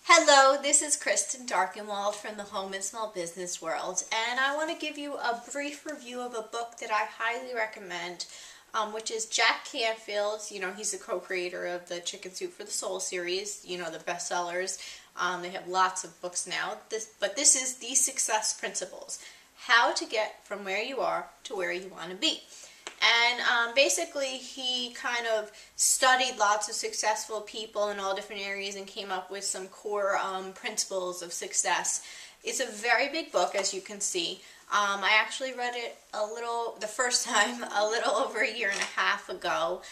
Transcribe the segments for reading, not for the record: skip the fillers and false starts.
Hello, this is Kristen Darkenwald from the Home and Small Business World, and I want to give you a brief review of a book that I highly recommend, which is Jack Canfield's. He's the co-creator of the Chicken Soup for the Soul series, the bestsellers. They have lots of books now, but this is the Success Principles, how to get from where you are to where you want to be. And basically he kind of studied lots of successful people in all different areas and came up with some core principles of success. It's a very big book, as you can see. I actually read it the first time a little over a year and a half ago,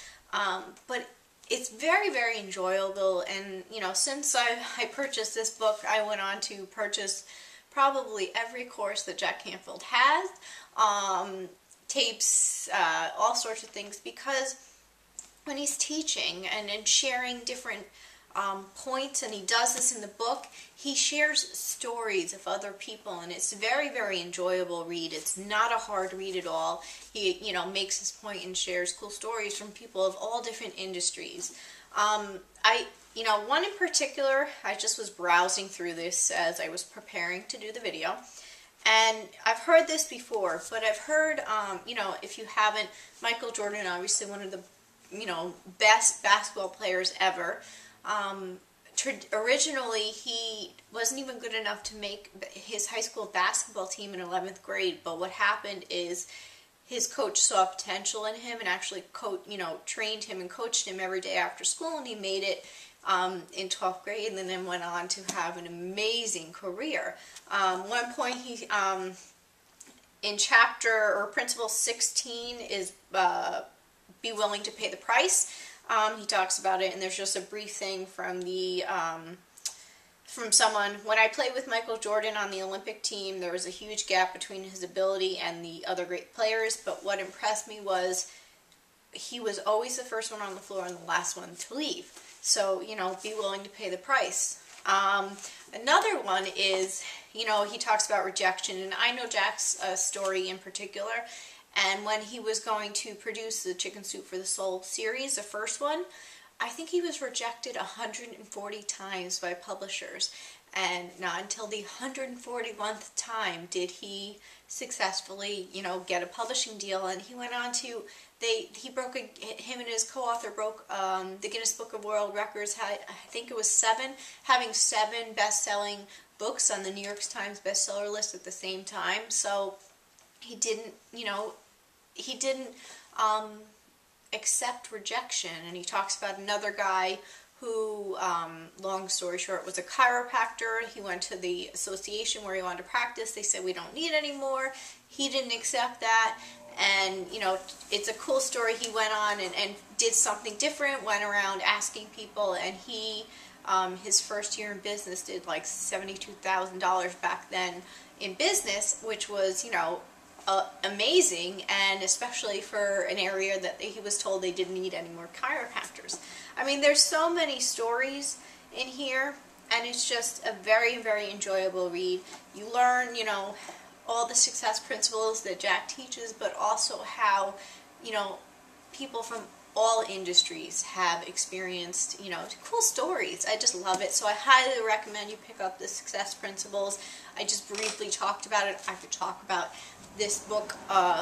but it's very, very enjoyable. And since I purchased this book, I went on to purchase probably every course that Jack Canfield has. Tapes, all sorts of things, because when he's teaching and sharing different points, and he does this in the book, he shares stories of other people, and it's a very, very enjoyable read. It's not a hard read at all. He, makes his point and shares cool stories from people of all different industries. One in particular, I just was browsing through this as I was preparing to do the video. And I've heard this before, but I've heard, if you haven't, Michael Jordan, obviously one of the, best basketball players ever. Originally, he wasn't even good enough to make his high school basketball team in 11th grade, but what happened is his coach saw potential in him and actually trained him and coached him every day after school, and he made it in 12th grade, and then went on to have an amazing career. One point he, in chapter or principle 16 is be willing to pay the price. He talks about it, and there's just a brief thing from the from someone. When I played with Michael Jordan on the Olympic team, there was a huge gap between his ability and the other great players, but what impressed me was he was always the first one on the floor and the last one to leave. So, be willing to pay the price. Another one is, he talks about rejection, and I know Jack's story in particular, and when he was going to produce the Chicken Soup for the Soul series, the first one, I think he was rejected 140 times by publishers, and not until the 141st time did he successfully, get a publishing deal. And he went on to, him and his co-author broke the Guinness Book of World Records. I think it was having seven best-selling books on the New York Times bestseller list at the same time. So he didn't, accept rejection. And he talks about another guy who, long story short, was a chiropractor. He went to the association where he wanted to practice. They said, we don't need any more. He didn't accept that. And, it's a cool story. He went on and did something different, went around asking people, and he, his first year in business, did like $72,000 back then in business, which was, amazing, and especially for an area that he was told they didn't need any more chiropractors. I mean, there's so many stories in here, and it's just a very, very enjoyable read. You learn, all the success principles that Jack teaches, but also how, people from all industries have experienced, cool stories. I just love it. So I highly recommend you pick up the Success Principles. I just briefly talked about it. I could talk about this book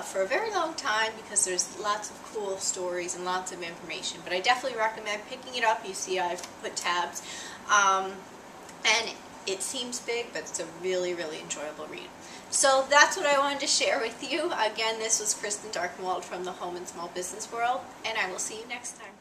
for a very long time because there's lots of cool stories and lots of information. But I definitely recommend picking it up. You see I've put tabs. And it seems big, but it's a really, really enjoyable read. So that's what I wanted to share with you. Again, this was Kristen Darkenwald from the Home and Small Business World, and I will see you next time.